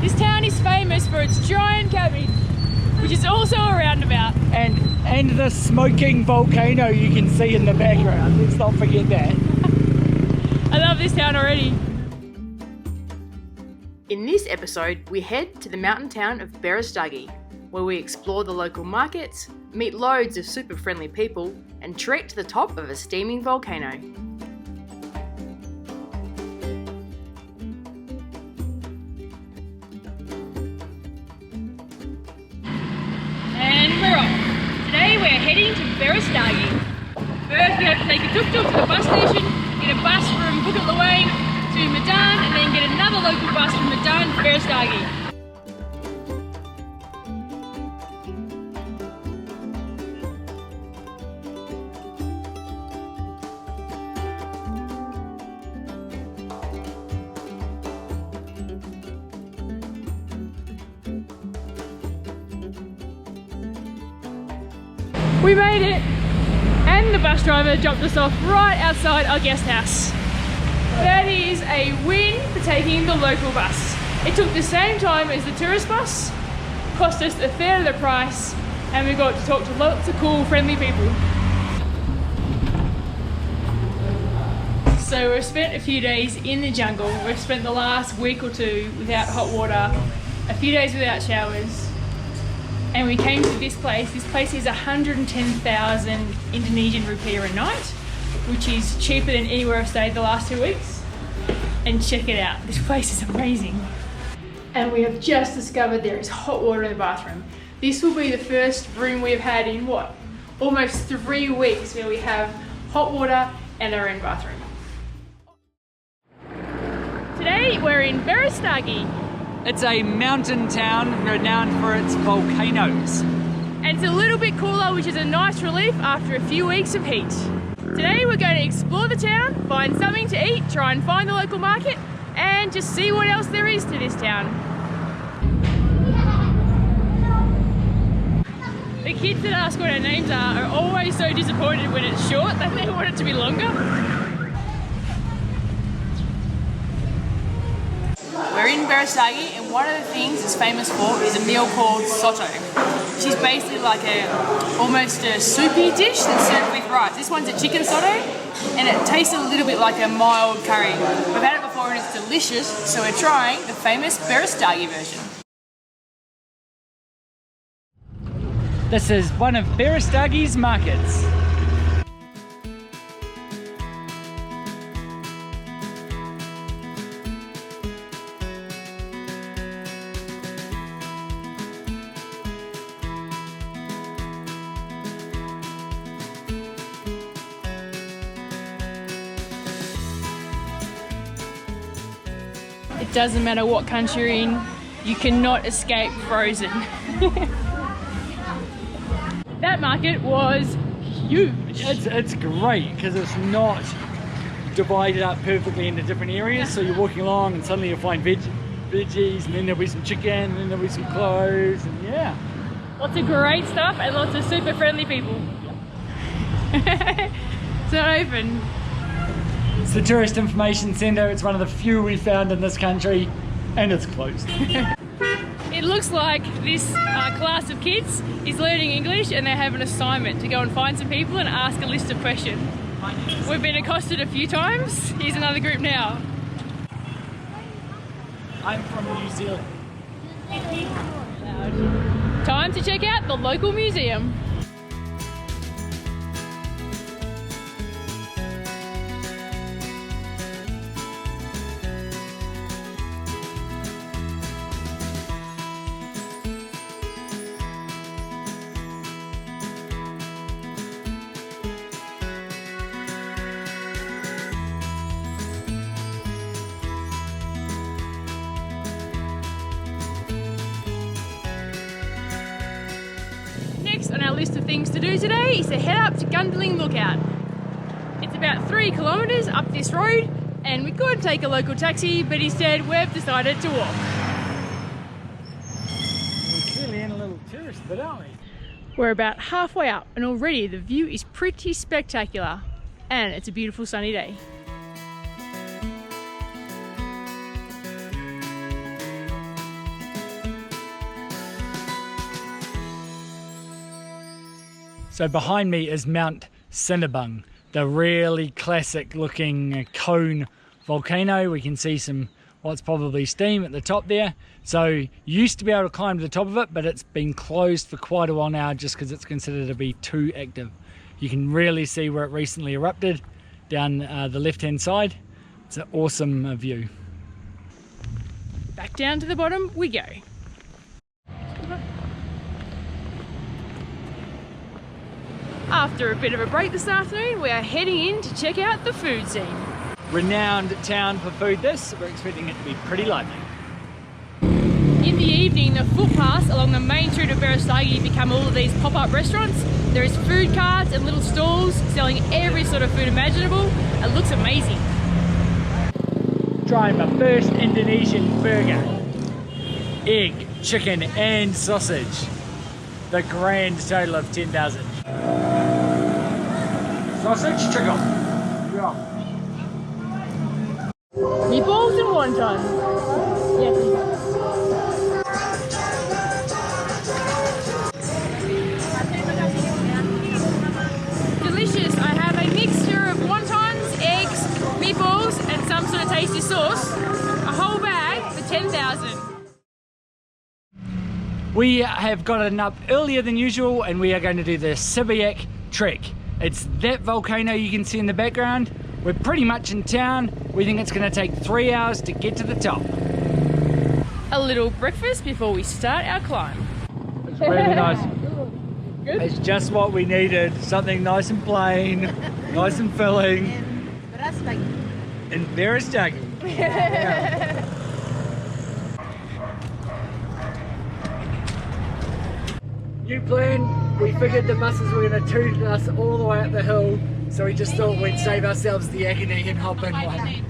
This town is famous for its giant cabbage, which is also a roundabout. And the smoking volcano you can see in the background. Let's not forget that. I love this town already. In this episode, we head to the mountain town of Berastagi, where we explore the local markets, meet loads of super friendly people, and trek to the top of a steaming volcano. And we're off. Today we're heading to Berastagi. First we have to take a tuk-tuk to the bus station, get a bus from Bukit Lawang to Medan, and then get another local bus from Medan to Berastagi. We made it, and the bus driver dropped us off right outside our guest house. That is a win for taking the local bus. It took the same time as the tourist bus, cost us a third of the price, and we got to talk to lots of cool, friendly people. So we've spent a few days in the jungle. We've spent the last week or two without hot water, a few days without showers. And we came to this place. This place is 110,000 Indonesian rupiah a night, which is cheaper than anywhere I've stayed the last 2 weeks. And check it out, this place is amazing. And we have just discovered there is hot water in the bathroom. This will be the first room we've had in what? Almost 3 weeks where we have hot water and our own bathroom. Today we're in Berastagi. It's a mountain town renowned for its volcanoes. And it's a little bit cooler, which is a nice relief after a few weeks of heat. Today we're going to explore the town, find something to eat, try and find the local market, and just see what else there is to this town. The kids that ask what our names are always so disappointed when it's short, they want it to be longer. We're in Berastagi, and one of the things it's famous for is a meal called soto, which is basically like almost a soupy dish that's served with rice. This one's a chicken soto, and it tastes a little bit like a mild curry. We've had it before and it's delicious, so we're trying the famous Berastagi version. This is one of Berastagi's markets. It doesn't matter what country you're in, you cannot escape frozen. That market was huge. It's great because it's not divided up perfectly into different areas, so you're walking along and suddenly you'll find veggies, and then there'll be some chicken, and then there'll be some clothes, and yeah. Lots of great stuff and lots of super friendly people. It's not open. It's the Tourist Information Centre. It's one of the few we found in this country, and it's closed. It looks like this class of kids is learning English and they have an assignment to go and find some people and ask a list of questions. We've been accosted a few times. Here's another group now. I'm from New Zealand. Time to check out the local museum. Next on our list of things to do today is to head up to Gundaling Lookout. It's about 3 kilometres up this road, and we could take a local taxi, but instead we've decided to walk. We're clearly in a little tourist bit, aren't we? We're about halfway up, and already the view is pretty spectacular, and it's a beautiful sunny day. So behind me is Mt Sinabung, the really classic looking cone volcano. We can see some what's probably steam at the top there. So you used to be able to climb to the top of it, but it's been closed for quite a while now just because it's considered to be too active. You can really see where it recently erupted down the left hand side. It's an awesome view. Back down to the bottom we go. After a bit of a break this afternoon, we are heading in to check out the food scene. Renowned town for food this. We're expecting it to be pretty lively. In the evening, the footpaths along the main street of Berastagi become all of these pop-up restaurants. There is food carts and little stalls selling every sort of food imaginable. It looks amazing. Trying my first Indonesian burger. Egg, chicken and sausage. The grand total of 10,000. Sausage, chicken. Yeah. Meatballs and wontons. Yes. Delicious. I have a mixture of wontons, eggs, meatballs and some sort of tasty sauce. A whole bag for 10,000. We have gotten up earlier than usual and we are going to do the Sibayak trek. It's that volcano you can see in the background. We're pretty much in town. We think it's going to take 3 hours to get to the top. A little breakfast before we start our climb. It's really nice. Good. It's just what we needed. Something nice and plain, nice and filling. And Berastagi. Yeah. New plan, we figured the buses were going to toot us all the way up the hill, so we just thought we'd save ourselves the agony and hop in one.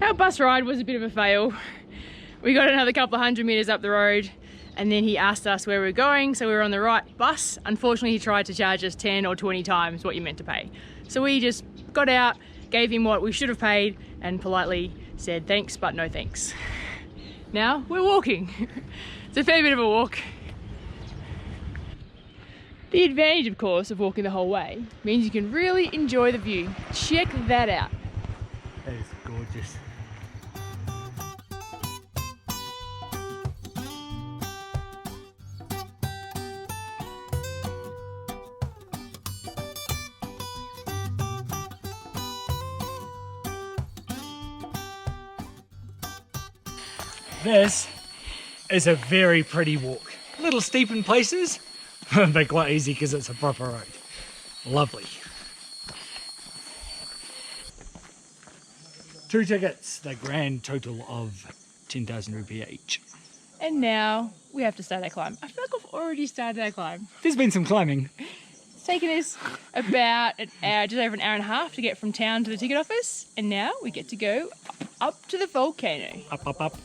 Our bus ride was a bit of a fail. We got another couple of 100 metres up the road and then he asked us where we were going, so we were on the right bus. Unfortunately, he tried to charge us 10 or 20 times what you meant to pay. So we just got out, gave him what we should have paid and politely said thanks but no thanks. Now we're walking. It's a fair bit of a walk. The advantage, of course, of walking the whole way means you can really enjoy the view. Check that out. That is gorgeous. This is a very pretty walk. A little steep in places, but quite easy because it's a proper road. Lovely. 2 tickets, the grand total of 10,000 rupee each. And now we have to start our climb. I feel like I've already started our climb. There's been some climbing. It's taken us about an hour, just over an hour and a half to get from town to the ticket office. And now we get to go up to the volcano. Up, up, up.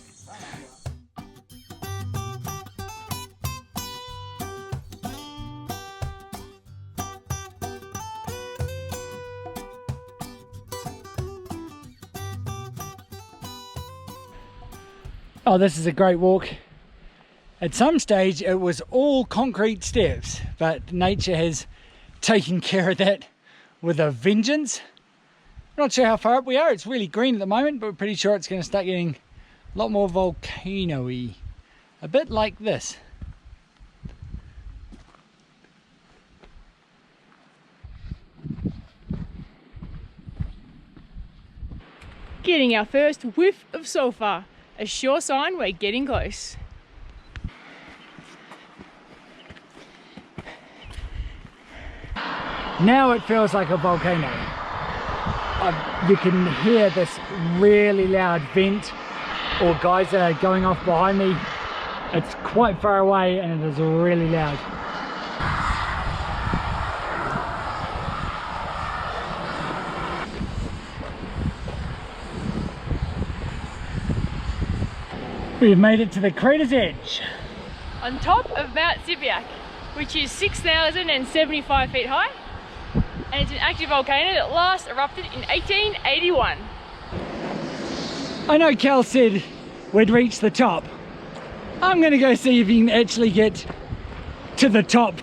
Oh, this is a great walk. At some stage it was all concrete steps, but nature has taken care of that with a vengeance. Not sure how far up we are. It's really green at the moment, but we're pretty sure it's going to start getting a lot more volcano-y. A bit like this. Getting our first whiff of sulphur. A sure sign we're getting close. Now it feels like a volcano. You can hear this really loud vent or geyser going off behind me. It's quite far away and it is really loud. We've made it to the crater's edge. On top of Mt Sibayak, which is 6,075 feet high, and it's an active volcano that last erupted in 1881. I know Cal said we'd reach the top. I'm gonna go see if you can actually get to the top.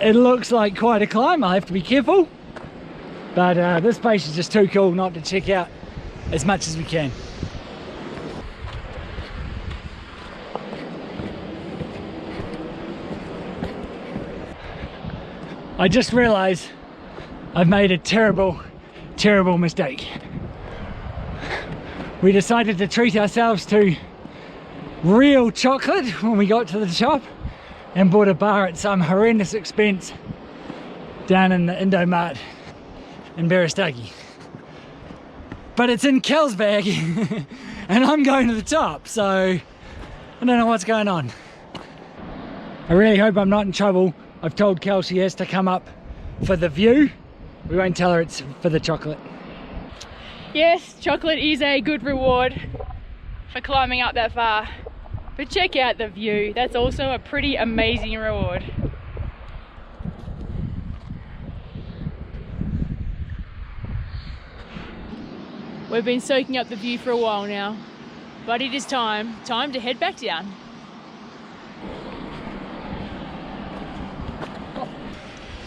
It looks like quite a climb. I'll have to be careful, but this place is just too cool not to check out as much as we can. I just realized I've made a terrible mistake. We decided to treat ourselves to real chocolate when we got to the shop and bought a bar at some horrendous expense down in the Indomart in Berastagi. But it's in Kel's bag and I'm going to the top, so I don't know what's going on. I really hope I'm not in trouble. I've told Kel she has to come up for the view. We won't tell her it's for the chocolate. Yes, chocolate is a good reward for climbing up that far. But check out the view. That's also a pretty amazing reward. We've been soaking up the view for a while now, but it is time to head back down.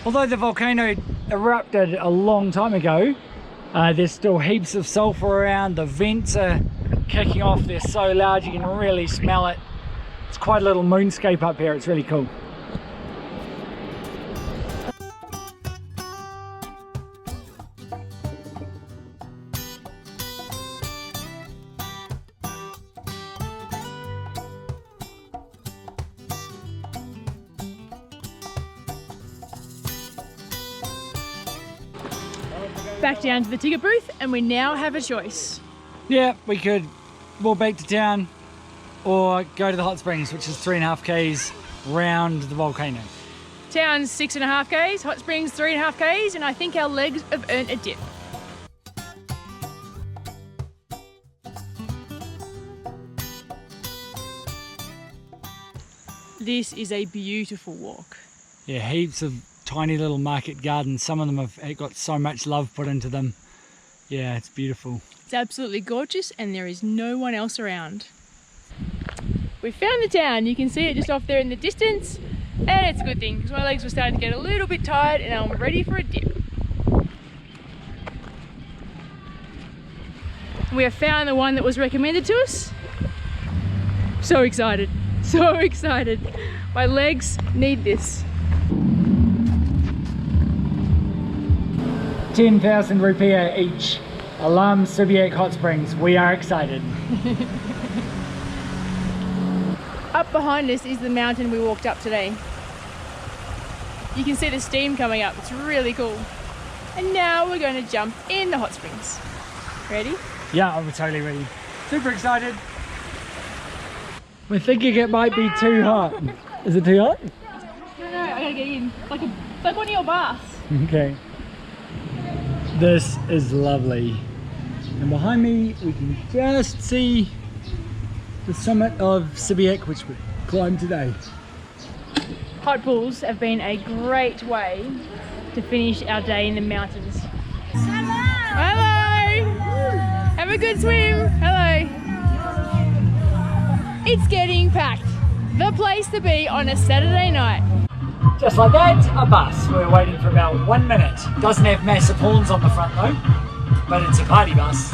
Although the volcano erupted a long time ago, there's still heaps of sulfur around. The vents are kicking off. They're so large you can really smell it. It's quite a little moonscape up here. It's really cool. Back down to the ticket booth, and we now have a choice. Yeah, we could walk back to town or go to the hot springs, which is 3.5 k's round the volcano. Town's 6.5 k's, hot springs 3.5 k's, and I think our legs have earned a dip. This is a beautiful walk. Yeah, heaps of tiny little market gardens. Some of them have got so much love put into them. Yeah, it's beautiful. It's absolutely gorgeous and there is no one else around. We found the town. You can see it just off there in the distance, and it's a good thing because my legs were starting to get a little bit tired and I'm ready for a dip. We have found the one that was recommended to us. So excited, so excited. My legs need this. 10,000 rupiah each. Mt Sibayak hot springs. We are excited. Up behind us is the mountain we walked up today. You can see the steam coming up. It's really cool. And now we're going to jump in the hot springs. Ready? Yeah, I'm totally ready. Super excited. We're thinking it might be too hot. Is it too hot? No, I gotta get in. It's like one of your baths. Okay. This is lovely. And behind me we can just see the summit of Sibayak, which we climbed today. Hot pools have been a great way to finish our day in the mountains. Hello! Have a good swim! Hello! It's getting packed. The place to be on a Saturday night. Just like that, a bus. We're waiting for about 1 minute. Doesn't have massive horns on the front though, but it's a party bus.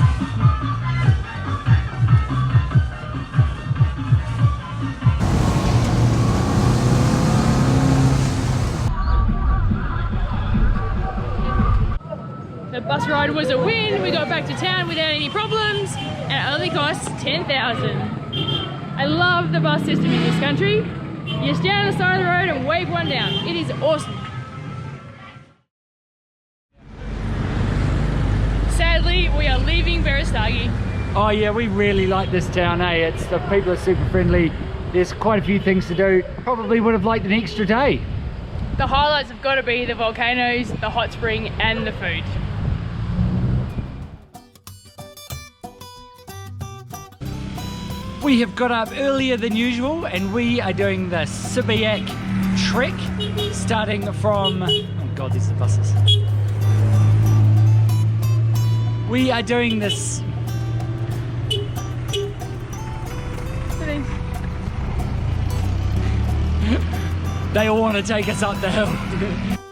The bus ride was a win. We got back to town without any problems, and it only cost 10,000. I love the bus system in this country. You stand on the side of the road and wave one down. It is awesome. Sadly, we are leaving Berastagi. Oh yeah, we really like this town, eh? The people are super friendly. There's quite a few things to do. Probably would have liked an extra day. The highlights have got to be the volcanoes, the hot spring, and the food. We have got up earlier than usual and we are doing the Sibayak trek, starting from, oh god, these are the buses. We are doing this, they all want to take us up the hill.